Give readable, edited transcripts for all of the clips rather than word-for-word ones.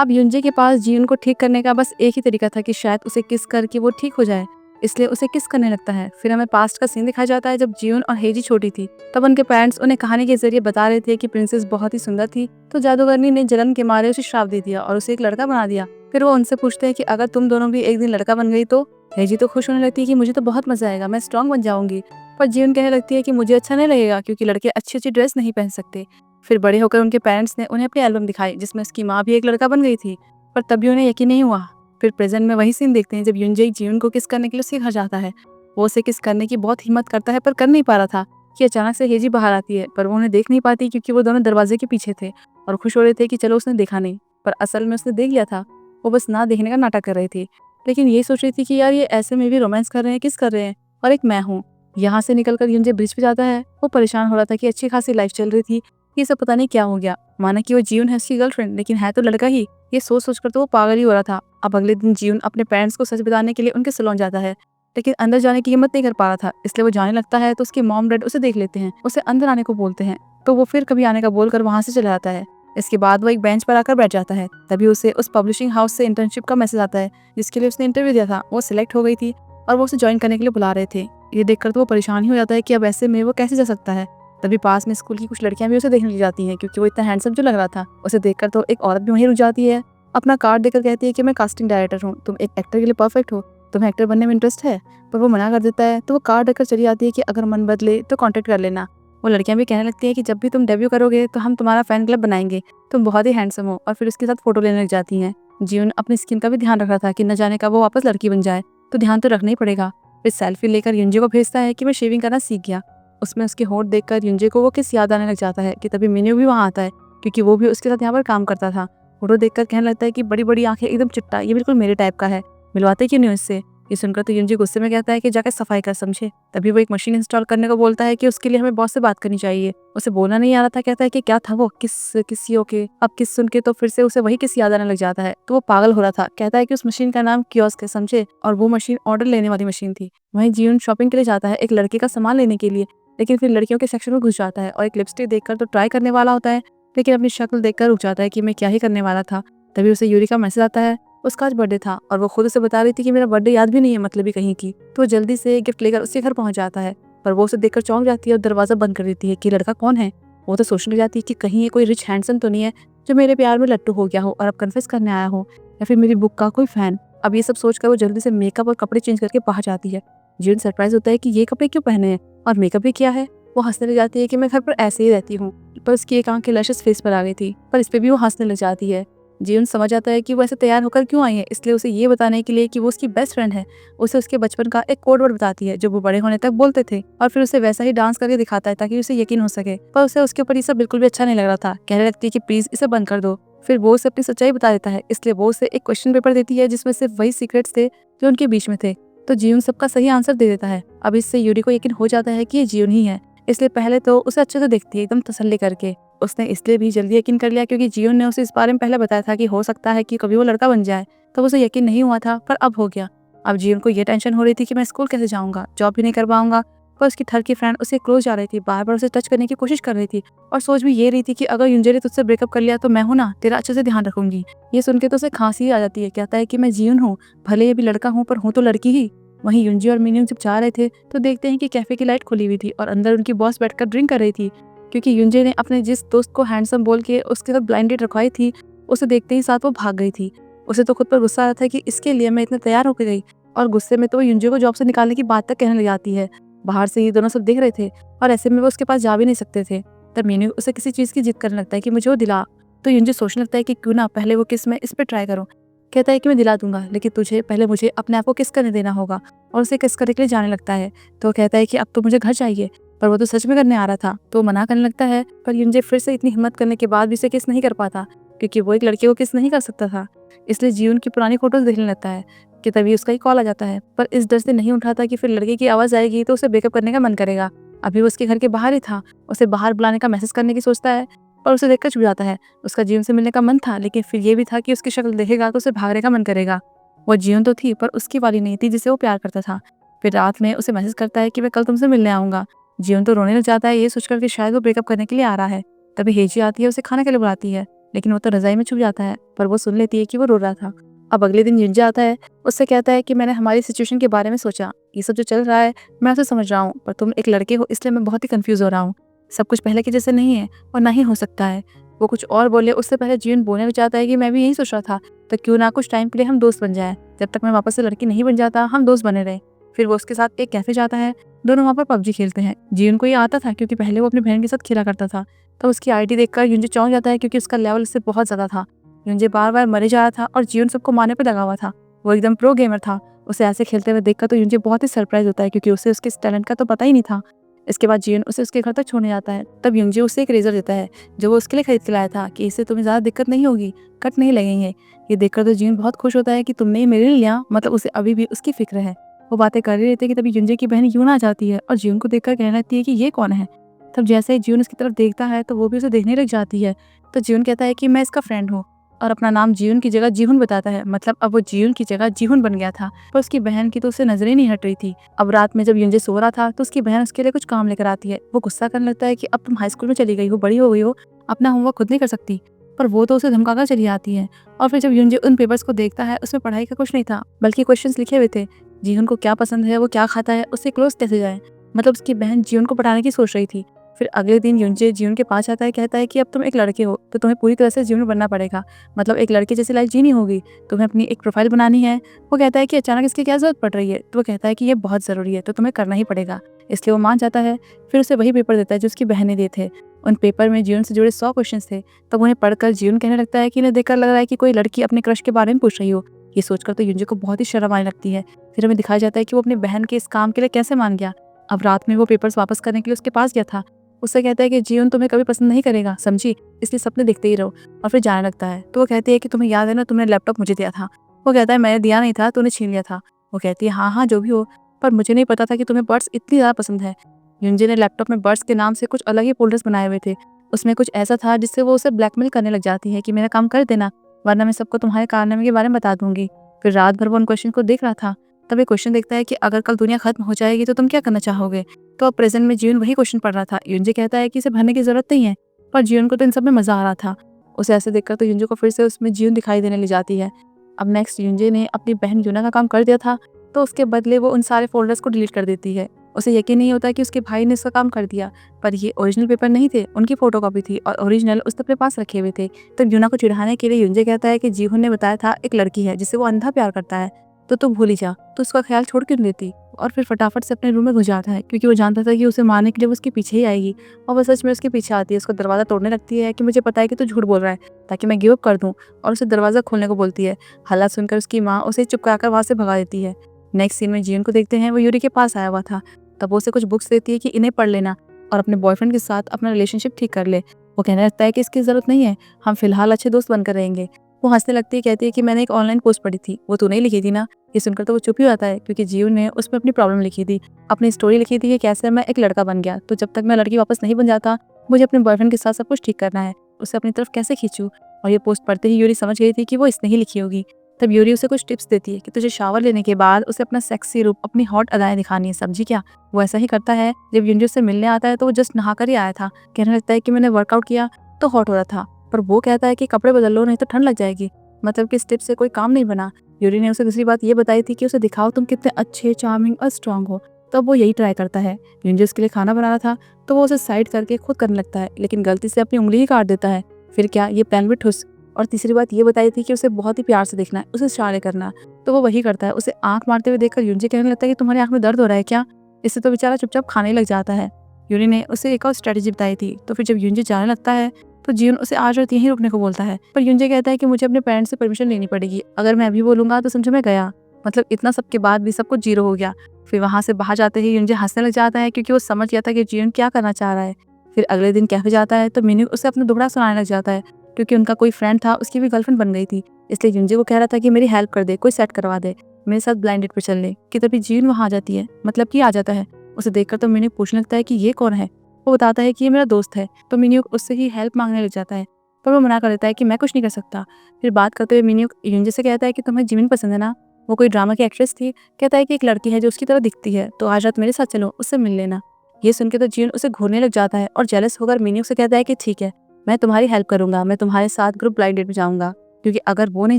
अब युनजे के पास जीवन को ठीक करने का बस एक ही तरीका था कि शायद उसे किस करके वो ठीक हो जाए, इसलिए उसे किस करने लगता है। फिर हमें पास्ट का सीन दिखाया जाता है जब जीवन और हेजी छोटी थी। तब उनके पेरेंट्स उन्हें कहानी के जरिए बता रहे थे कि प्रिंसेस बहुत ही सुंदर थी, तो जादूगरनी ने जलन के मारे उसे श्राप दे दिया और उसे एक लड़का बना दिया। फिर वो उनसे पूछते हैं कि अगर तुम दोनों भी एक दिन लड़का बन गई तो हेजी तो खुश होने लगती है कि मुझे तो बहुत मजा आएगा, मैं स्ट्रांग बन जाऊंगी। पर जीवन कहने लगती है कि मुझे अच्छा नहीं लगेगा क्योंकि लड़के अच्छी अच्छी ड्रेस नहीं पहन सकते। फिर बड़े होकर उनके पेरेंट्स ने उन्हें अपनी एल्बम दिखाई जिसमें उसकी माँ भी एक लड़का बन गई थी, पर तब भी उन्हें यकीन नहीं हुआ। फिर प्रेजेंट में वही सीन देखते हैं जब युनजे जीवन को किस करने के लिए उसके घर जाता है। वो उसे किस करने की बहुत हिम्मत करता है पर कर नहीं पा रहा था कि अचानक से हेजी बाहर आती है, पर वो उन्हें देख नहीं पाती क्योंकि वो दोनों दरवाजे के पीछे थे और खुश हो रहे थे कि चलो उसने देखा नहीं, पर असल में उसने देख लिया था। वो बस ना देखने का नाटक कर रही थी, लेकिन ये सोच रही थी कि यार ये ऐसे में भी रोमांस कर रहे हैं, किस कर रहे हैं, और एक मैं हूँ। यहाँ से निकलकर युनजे ब्रिज पे जाता है। वो परेशान हो रहा था कि अच्छी खासी लाइफ चल रही थी, ये सब पता नहीं क्या हो गया। माना कि वो जीवन है उसकी गर्लफ्रेंड, लेकिन है तो लड़का ही। ये सोच सोचकर तो वो पागल ही हो रहा था। अब अगले दिन जीवन अपने पेरेंट्स को सच बताने के लिए उनके सैलून जाता है, लेकिन अंदर जाने की हिम्मत नहीं कर पा रहा था, इसलिए वो जाने लगता है तो उसके मॉम डैड उसे देख लेते हैं, उसे अंदर आने को बोलते हैं, तो वो फिर कभी आने का बोलकर वहां से चला जाता है। इसके बाद वो एक बेंच पर आकर बैठ जाता है। तभी उसे उस पब्लिशिंग हाउस से इंटर्नशिप का मैसेज आता है जिसके लिए उसने इंटरव्यू दिया था। वो सिलेक्ट हो गई थी और वो उसे ज्वाइन करने के लिए बुला रहे थे। ये देखकर तो वो परेशान ही हो जाता है कि अब ऐसे में वो कैसे जा सकता है। तभी पास में स्कूल की कुछ लड़कियां भी उसे देखने लग जाती हैं क्योंकि वो इतना हैंडसम जो लग रहा था। उसे देखकर तो एक औरत भी वहीं रुक जाती है, अपना कार्ड देकर कहती है कि मैं कास्टिंग डायरेक्टर हूँ, तुम एक एक्टर के लिए परफेक्ट हो, तुम्हें एक्टर बनने में इंटरेस्ट है। पर वो मना कर देता है, तो वो कार्ड रखकर चली जाती है कि अगर मन बदले तो कांटेक्ट कर लेना। वो लड़कियां भी कहने लगती हैं कि जब भी तुम डेब्यू करोगे तो हम तुम्हारा फैन क्लब बनाएंगे, तुम बहुत ही हैंडसम हो, और फिर उसके साथ फोटो लेने लग जाती हैं। जीवन अपनी स्किन का भी ध्यान रख रहा था कि न जाने का वो वापस लड़की बन जाए, तो ध्यान तो रखना ही पड़ेगा। फिर सेल्फी लेकर युनजे को भेजता है कि मैं शेविंग करना सीख गया। उसमें उसके होंठ देखकर युनजे को वो किस याद आने लग जाता है कि तभी मिन्यू भी वहाँ आता है क्योंकि वो भी उसके साथ यहाँ पर काम करता था। फोटो देखकर कहने लगता है कि बड़ी बड़ी आंखें, एकदम चिट्टा, ये बिल्कुल मेरे टाइप का है, मिलवाते क्यों नहीं उससे। ये सुनकर तो युनजे गुस्से में कहता है कि जाकर सफाई कर, समझे। तभी वो एक मशीन इंस्टॉल करने को बोलता है कि उसके लिए हमें बॉस से बात करनी चाहिए। उसे बोलना नहीं आ रहा था, कहता है कि क्या था वो किस ओके। अब किस सुन के तो फिर से उसे वही किस याद आने लग जाता है, तो वो पागल हो रहा था। कहता है कि उस मशीन का नाम कियोस्क है, समझे, और वो मशीन ऑर्डर लेने वाली मशीन थी। वहीं जीवन शॉपिंग के लिए जाता है एक लड़के का सामान लेने के लिए, लेकिन फिर लड़कियों के सेक्शन में घुस जाता है और एक लिपस्टिक देखकर तो ट्राई करने वाला होता है, लेकिन अपनी शक्ल देखकर रुक जाता है कि मैं क्या ही करने वाला था। तभी उसे यूरी का मैसेज आता है। उसका आज बर्थडे था और वो खुद उसे बता रही थी कि मेरा बर्थडे याद भी नहीं है, मतलब ही कहीं की। तो वो जल्दी से गिफ्ट लेकर उसके घर पहुंच जाता है, पर वो उसे देखकर चौंक जाती है और दरवाजा बंद कर देती है कि लड़का कौन है। वो तो सोचने लग जाती है कि कहीं ये कोई रिच हैंडसम तो नहीं है जो मेरे प्यार में लट्टू हो गया हो और अब कन्फेस करने आया हो, या फिर मेरी बुक का कोई फैन। अब ये सब सोचकर वो जल्दी से मेकअप और कपड़े चेंज करके बाहर जाती है। जीवन सरप्राइज होता है कि ये कपड़े क्यों पहने हैं और मेकअप भी किया है। वो हंसने लग जाती है कि मैं घर पर ऐसे ही रहती हूँ, पर उसकी एक आंख के लैशेस फेस पर आ गई थी, पर इस पे भी वो हंसने लग जाती है। जीवन समझ जाता है कि वो ऐसे तैयार होकर क्यों आई है, इसलिए उसे ये बताने के लिए कि वो उसकी बेस्ट फ्रेंड है, उसे उसके बचपन का एक कोड वर्ड बताती है जो वो बड़े होने तक बोलते थे, और फिर उसे वैसा ही डांस करके दिखाता है ताकि उसे यकीन हो सके। पर उसे उसके ऊपर ये सब बिल्कुल भी अच्छा नहीं लग रहा था। कहने लगती है कि प्लीज इसे बंद कर दो। फिर वो उसे अपनी सच्चाई बता देता है, इसलिए वो उसे एक क्वेश्चन पेपर देती है जिसमें सिर्फ वही सीक्रेट्स थे जो उनके बीच में थे। तो जीवन सबका सही आंसर दे देता है। अब इससे यूरी को यकीन हो जाता है कि ये जीवन ही है, इसलिए पहले तो उसे अच्छे से देखती है, एकदम तसल्ली करके। उसने इसलिए भी जल्दी यकीन कर लिया क्योंकि जीवन ने उसे इस बारे में पहले बताया था कि हो सकता है कि कभी वो लड़का बन जाए, तब उसे यकीन नहीं हुआ था, पर अब हो गया। अब जीवन को ये टेंशन हो रही थी कि मैं स्कूल कैसे जाऊंगा, जॉब भी नहीं कर पाऊंगा। पर उसकी थर्ड की फ्रेंड उसे क्लोज जा रही थी, बार बार उसे टच करने की कोशिश कर रही थी, और सोच भी ये रही थी कि अगर युंजे ने तुझसे ब्रेकअप कर लिया तो मैं हूं ना, तेरा अच्छे से ध्यान रखूंगी। ये सुन के तो उसे खांसी आ जाती है। कहता है कि मैं जीवन हूँ, भले ये भी लड़का हूँ पर हूँ तो लड़की ही। वहीं युंजी और मिनियन जब जा रहे थे तो देखते हैं कि कैफे की लाइट खुली हुई थी और अंदर उनकी बॉस बैठकर ड्रिंक कर रही थी, क्योंकि युंजे ने अपने जिस दोस्त को हैंडसम बोल के उसके साथ ब्लाइंड डेट रखवाई थी, उसे देखते ही साथ वो भाग गई थी। उसे तो खुद पर गुस्सा आ रहा था कि इसके लिए मैं इतना तैयार होकर गई, और गुस्से में तो वो युंजे को जॉब से निकालने की बात तक कहने लग जाती है। बाहर से ये दोनों सब देख रहे थे और ऐसे में वो उसके पास जा भी नहीं सकते थे। तब मीनू उसे किसी चीज की जिद करने लगता है कि मुझे वो दिला। तो युंजे सोचने लगता है कि क्यों ना पहले वो किस में इस पे ट्राई करूं। कहता है कि मैं दिला दूंगा, लेकिन तुझे पहले मुझे अपने आप को किस करने देना होगा, और उसे किस करने के लिए जाने लगता है। तो वो कहता है कि अब तो मुझे घर चाहिए, पर वो तो सच में करने आ रहा था, तो वो मना करने लगता है। पर युंजे फिर से इतनी हिम्मत करने के बाद भी उसे किस नहीं कर पाता, क्योंकि वो एक लड़के को किस नहीं कर सकता था। इसलिए जीवन की पुरानी फोटोज देखने लगता है कि तभी उसका ही कॉल आ जाता है, पर इस डर से नहीं उठाता कि फिर लड़के की आवाज आएगी तो उसे ब्रेकअप करने का मन करेगा। अभी वो उसके घर के बाहर ही था, उसे बाहर बुलाने का मैसेज करने की सोचता है, पर उसे देखकर छुप जाता है। उसका जीवन से मिलने का मन था, लेकिन फिर ये भी था कि उसकी शक्ल देखेगा तो उसे भागने का मन करेगा। वो जीवन तो थी पर उसकी वाली नहीं थी जिसे वो प्यार करता था। फिर रात में उसे मैसेज करता है कि मैं कल तुमसे मिलने आऊंगा। जीवन तो रोने लग जाता है ये सोचकर कि शायद वो ब्रेकअप करने के लिए आ रहा है। तभी हेजी आती है, उसे खाने के लिए बुलाती है। लेकिन वो तो रज़ाई में छुप जाता है, पर वो सुन लेती है कि वो रो रहा था। अब अगले दिन युंजे आता है, उससे कहता है कि मैंने हमारी सिचुएशन के बारे में सोचा, ये सब जो चल रहा है मैं उसे समझ रहा हूँ, पर तुम एक लड़के हो इसलिए मैं बहुत ही कन्फ्यूज़ हो रहा हूँ। सब कुछ पहले के जैसे नहीं है और ना ही हो सकता है। वो कुछ और बोले उससे पहले जियुन बोलने लग जाता है कि मैं भी यही सोच रहा था, तो क्यों ना कुछ टाइम के लिए हम दोस्त बन जाएँ, जब तक मैं वापस से लड़की नहीं बन जाता हम दोस्त बने रहे। फिर वो उसके साथ एक कैफ़े जाता है, दोनों वहाँ पर पबजी खेलते हैं। जियुन को ये आता था क्योंकि पहले वो अपनी बहन के साथ खेला करता था। तो उसकी आईडी देखकर युंजे चौंक जाता है क्योंकि उसका लेवल इससे बहुत ज़्यादा था। युंजे बार-बार मरे जा रहा था और जियुन सबको मारने पे लगा हुआ था। वो एकदम प्रो गेमर था। उसे ऐसे खेलते हुए देखकर तो युंजे बहुत ही सरप्राइज़ होता है क्योंकि उसे उसके इस टैलेंट का तो पता ही नहीं था। इसके बाद जियुन उसे उसके घर तक छोड़ने जाता है। तब युंजे उसे एक रेज़र देता है, जो वो उसके लिए खरीद के लाया था कि इससे तुम्हें ज़्यादा दिक्कत नहीं होगी, कट नहीं लगेंगे। ये देखकर तो जियुन बहुत खुश होता है कि तुमने ये मेरे लिए लिया, मतलब उसे अभी भी उसकी फ़िक्र है। वो बातें कर रहे थे कि तभी युंजे की बहन यून आ जाती है और जियुन को देखकर कहने लगती है कि ये कौन है। तब जैसे ही जियुन उसकी तरफ देखता है तो वो भी उसे देखने लग जाती है। तो जियुन कहता है कि मैं इसका फ्रेंड हूँ और अपना नाम जियुन की जगह जीहुन बताता है। मतलब अब वो जियुन की जगह जीहुन बन गया था, पर उसकी बहन की तो उसे नजरें नहीं हट रही थी। अब रात में जब युंजे सो रहा था तो उसकी बहन उसके लिए कुछ काम लेकर आती है। वो गुस्सा करने लगता है कि अब तुम हाई स्कूल में चली गई हो, बड़ी हो गई हो, अपना होमवर्क खुद नहीं कर सकती। पर वो तो उसे धमकाकर चली आती है। और फिर जब युंजे उन पेपर्स को देखता है उसमें पढ़ाई का कुछ नहीं था, बल्कि क्वेश्चंस लिखे हुए थे। जीहुन को क्या पसंद है, वो क्या खाता है, उससे क्लोज कैसे जाए। मतलब उसकी बहन जीहुन को पढ़ाने की सोच रही थी। फिर अगले दिन युंजे जीहुन के पास आता है, कहता है कि अब तुम एक लड़के हो तो तुम्हें पूरी तरह से जीहुन बनना पड़ेगा। मतलब एक लड़के जैसी लाइफ जीनी होगी, तुम्हें अपनी एक प्रोफाइल बनानी है। वो कहता है कि अचानक इसकी क्या जरूरत पड़ रही है, तो वो कहता है कि ये बहुत ज़रूरी है तो तुम्हें करना ही पड़ेगा। इसलिए वो मान जाता है। फिर उसे वही पेपर देता है जो उसकी बहन ने दिए थे। उन पेपर में जीवन से जुड़े 100 क्वेश्चन थे। तब उन्हें पढ़कर जीवन कहने लगता है कि इन्हें देखकर लग रहा है कि कोई लड़की अपने क्रश के बारे में पूछ रही हो। ये सोचकर तो युंजे को बहुत ही शर्म आने लगती है। फिर हमें दिखाया जाता है कि वो अपनी बहन के इस काम के लिए कैसे मान गया। अब रात में वो पेपर्स वापस करने के लिए उसके पास गया था। उससे कहता है कि जीवन तुम्हें कभी पसंद नहीं करेगा, समझी, इसलिए सपने देखते ही रहो। और फिर जाने लगता है। तो वो कहती है कि तुम्हें याद है ना, तुमने लैपटॉप मुझे दिया था। वो कहता है मैंने दिया नहीं था, तूने छीन लिया था। वो कहती है हाँ हाँ जो भी हो, पर मुझे नहीं पता था कि तुम्हें बर्ड्स इतनी ज़्यादा पसंद है। युंजे ने लैपटॉप में बर्ड्स के नाम से कुछ अलग ही फोल्डर्स बनाए हुए थे। उसमें कुछ ऐसा था जिससे वो उसे ब्लैकमेल करने लग जाती है कि मेरा काम कर देना, वरना मैं सबको तुम्हारे कारनामे के बारे में बता दूंगी। फिर रात भर वो उन क्वेश्चन को देख रहा था। तब एक क्वेश्चन देखता है कि अगर कल दुनिया खत्म हो जाएगी तो तुम क्या करना चाहोगे। तो अब प्रेजेंट में जीवन वही क्वेश्चन पढ़ रहा था। युंजे कहता है कि इसे भरने की जरूरत नहीं है, पर जीवन को तो इन सब में मजा आ रहा था। उसे ऐसे देखकर तो युंजे को फिर से उसमें जीवन दिखाई देने लग जाती है। अब नेक्स्ट युंजे ने अपनी बहन यूना का काम कर दिया था, तो उसके बदले वो उन सारे फोल्डर्स को डिलीट कर देती है। उसे यकीन नहीं होता कि उसके भाई ने इसका काम कर दिया, पर ये ओरिजिनल पेपर नहीं थे, उनकी फोटोकॉपी थी और ओरिजिनल उसने अपने पास रखे हुए थे। तब यूना को चिढ़ाने के लिए युंजे कहता है कि जीहुन ने बताया था एक लड़की है जिसे वो अंधा प्यार करता है, तो तू भूल ही जा, तो उसका ख्याल छोड़ क्यों देती। और फिर फटाफट से अपने रूम में घुस जाता है क्योंकि वो जानता था कि उसे मारने के लिए वो उसके पीछे ही आएगी। और वो सच में उसके पीछे आती है, उसका दरवाजा तोड़ने लगती है कि मुझे पता है कि तू झूठ बोल रहा है ताकि मैं गिव अप कर दूं, और उसे दरवाजा खोलने को बोलती है। हालात सुनकर उसकी माँ उसे चुप कराकर वहां से भगा देती है। नेक्स्ट सीन में जीवन को देखते हैं, वो यूरी के पास आया हुआ था। तब वो उसे कुछ बुक्स देती है कि इन्हें पढ़ लेना और अपने बॉयफ्रेंड के साथ अपना रिलेशनशिप ठीक कर ले। वो कहने लगता है कि इसकी जरूरत नहीं है, हम फिलहाल अच्छे दोस्त बनकर रहेंगे। वो हंसने लगती है, कहती है कि मैंने एक ऑनलाइन पोस्ट पढ़ी थी, वो तूने ही लिखी थी ना। ये सुनकर तो वो चुप ही जाता है क्योंकि जीवन ने उसमें अपनी प्रॉब्लम लिखी थी, अपनी स्टोरी लिखी थी कि कैसे मैं एक लड़का बन गया, तो जब तक मैं लड़की वापस नहीं बन जाता मुझे अपने बॉयफ्रेंड के साथ सब कुछ ठीक करना है, उसे अपनी तरफ कैसे खींचूं। और ये पोस्ट पढ़ते ही यूरी समझ गई थी कि वो इसने ही लिखी होगी। तब यूरी उसे कुछ टिप्स देती है कि तुझे शावर लेने के बाद उसे अपना सेक्सी रूप, अपनी हॉट अदाएं दिखानी है, समझी क्या। वो ऐसा ही करता है। जब यूरी उससे मिलने आता है तो वो जस्ट नहा कर ही आया था। कहने लगता है कि मैंने वर्कआउट किया तो हॉट हो रहा था, पर वो कहता है कि कपड़े बदल लो नहीं तो ठंड लग जाएगी। मतलब कि इस टिप से कोई काम नहीं बना। यूरी ने उसे दूसरी बात ये बताई थी कि उसे दिखाओ तुम कितने अच्छे, चार्मिंग और स्ट्रांग हो। तब वो यही ट्राई करता है। यूजी उसके लिए खाना बना रहा था तो वो उसे साइड करके खुद करने लगता है, लेकिन गलती से अपनी उंगली ही काट देता है। फिर क्या, ये प्लान भी ठुस। और तीसरी बात ये बताई थी कि उसे बहुत ही प्यार से देखना है, उसे इशारे करना, तो वो वही करता है। उसे आंख मारते हुए देखकर यूजी कहने लगता है कि तुम्हारी आंख में दर्द हो रहा है क्या। इससे तो बेचारा चुपचाप खाने ही लग जाता है। यूरी ने उसे एक और स्ट्रेटेजी बताई थी। तो फिर जब यूजी जाने लगता है तो जीवन उसे आज रात यहीं रुकने को बोलता है, पर यूजी कहता है कि मुझे अपने पेरेंट्स से परमिशन लेनी पड़ेगी, अगर मैं अभी बोलूंगा तो समझो मैं गया। मतलब इतना सबके बाद भी सब कुछ जीरो हो गया। फिर वहां से बाहर जाते ही यूजी हंसने लग जाता है क्योंकि वो समझ गया था कि जीवन क्या करना चाह रहा है। फिर अगले दिन कैफे जाता है तो मिन्यू उसे अपना दुखड़ा सुनाने लग जाता है क्योंकि उनका कोई फ्रेंड था, उसकी भी गर्लफ्रेंड बन गई थी। इसलिए यूजी को कह रहा था कि मेरी हेल्प कर दे, कोई सेट करवा दे, मेरे साथ ब्लाइंड डेट पे चल ले। कि तभी जीवन वहां आ जाती है, मतलब कि आ जाता है। उसे देखकर तो मिन्यू पूछने लगता है कि ये कौन है। वो बताता है कि ये मेरा दोस्त है। तो मिन्यू उससे ही हेल्प मांगने लग जाता है, पर वो मना कर देता है कि मैं कुछ नहीं कर सकता। फिर बात करते हुए मिन्यू यूजी से कहता है कि तुम्हें जिमिन पसंद है ना, वो कोई ड्रामा की एक्ट्रेस थी। कहता है कि एक लड़की है जो उसकी तरह दिखती है, तो आज रात मेरे साथ चलो, उससे मिल लेना। ये सुन के तो जीवन उसे घूरने लग जाता है और जेलस होकर मिन्यू से कहता है कि ठीक है, मैं तुम्हारी हेल्प करूँगा, मैं तुम्हारे साथ ग्रुप ब्लाइंड डेट पे जाऊँगा, क्योंकि अगर वो नहीं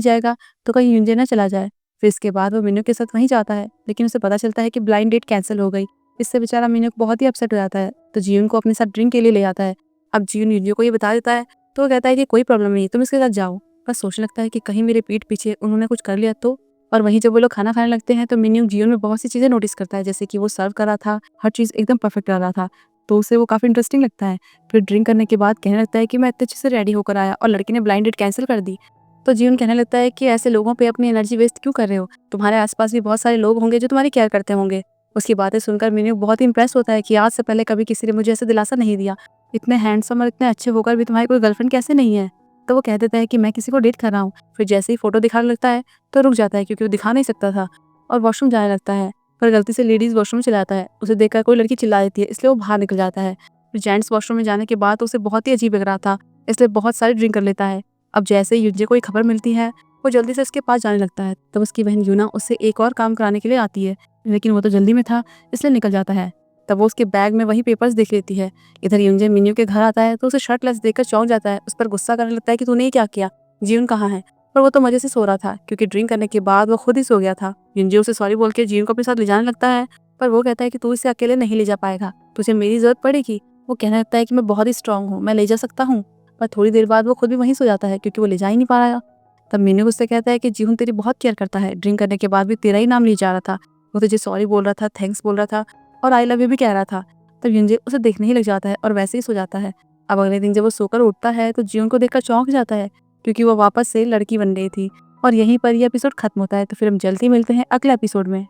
जाएगा तो कहीं यूंजे ना चला जाए। फिर इसके बाद वो मिन्नू के साथ वहीं जाता है, लेकिन उसे पता चलता है कि ब्लाइंड डेट कैंसिल हो गई। इससे बेचारा मिन्नू बहुत ही अपसेट हो जाता है, तो जियून को अपने साथ ड्रिंक के लिए ले आता है। अब जियून यूंजे को ये बता देता है, तो वो कहता है कि कोई प्रॉब्लम नहीं, तुम इसके साथ जाओ। बस सोचने लगता है कि कहीं मेरे पीठ पीछे उन्होंने कुछ कर लिया तो। और वहीं जब वो लोग खाना खाने लगते हैं तो मिन्नू जियून में बहुत सी चीज़ें नोटिस करता है, जैसे कि वो सर्व कर रहा था, हर चीज़ एकदम परफेक्ट कर रहा था, तो उसे वो काफ़ी इंटरेस्टिंग लगता है। फिर ड्रिंक करने के बाद कहने लगता है कि मैं इतने अच्छे से रेडी होकर आया और लड़की ने ब्लाइंड डेट कैंसिल कर दी। तो जियून कहने लगता है कि ऐसे लोगों पे अपनी एनर्जी वेस्ट क्यों कर रहे हो, तुम्हारे आसपास भी बहुत सारे लोग होंगे जो तुम्हारी केयर करते होंगे। उसकी बातें सुनकर मिन्नू बहुत ही इंप्रेस होता है कि आज से पहले कभी किसी ने मुझे ऐसे दिलासा नहीं दिया, इतने हैंडसम और इतने अच्छे होकर भी तुम्हारी कोई गर्लफ्रेंड कैसे नहीं है। तो वो कह देता है कि मैं किसी को डेट कर रहा हूँ। फिर जैसे ही फोटो दिखाने लगता है तो रुक जाता है, क्योंकि वो दिखा नहीं सकता था, और वॉशरूम जाने लगता है। पर गलती से लेडीज़ वॉशरूम चला जाता है, उसे देखकर कोई लड़की चिल्ला देती है, इसलिए वो बाहर निकल जाता है। फिर जेंट्स वॉशरूम में जाने के बाद उसे बहुत ही अजीब लग रहा था, इसलिए बहुत सारी ड्रिंक कर लेता है। अब जैसे ही युंजे को ये खबर मिलती है, वो जल्दी से उसके पास जाने लगता है। तब उसकी बहन यूना उससे एक और काम कराने के लिए आती है, लेकिन वो तो जल्दी में था, इसलिए निकल जाता है। तब वो उसके बैग में वही पेपर्स देख लेती है। इधर युंजे मिन्यू के घर आता है तो उसे शर्टलेस देखकर चौंक जाता है, उस पर गुस्सा करने लगता है कि तूने ये क्या किया, जीवन कहाँ है। पर वो तो मजे से सो रहा था, क्योंकि ड्रिंक करने के बाद वो खुद ही सो गया था। युंजे उसे सॉरी बोल के जीवन को अपने साथ ले जाने लगता है, पर वो कहता है कि तू इसे अकेले नहीं ले जा पाएगा, तुझे मेरी जरूरत पड़ेगी। वो कहने लगता है कि मैं बहुत ही स्ट्रांग हूँ, मैं ले जा सकता हूँ। पर थोड़ी देर बाद वो खुद भी वहीं सो जाता है, क्योंकि वो ले जा ही नहीं पा रहा। तब मीनू उससे कहता है कि जीवन तेरी बहुत केयर करता है, ड्रिंक करने के बाद भी तेरा ही नाम लिए जा रहा था, वो तुझे सॉरी बोल रहा था, थैंक्स बोल रहा था और आई लव यू भी कह रहा था। तब युंजे उसे देखने ही लग जाता है और वैसे ही सो जाता है। अब अगले दिन जब वो सोकर उठता है तो जीवन को देखकर चौंक जाता है, क्योंकि वो वापस से लड़की बन गई थी। और यहीं पर ये एपिसोड खत्म होता है। तो फिर हम जल्दी मिलते हैं अगले एपिसोड में।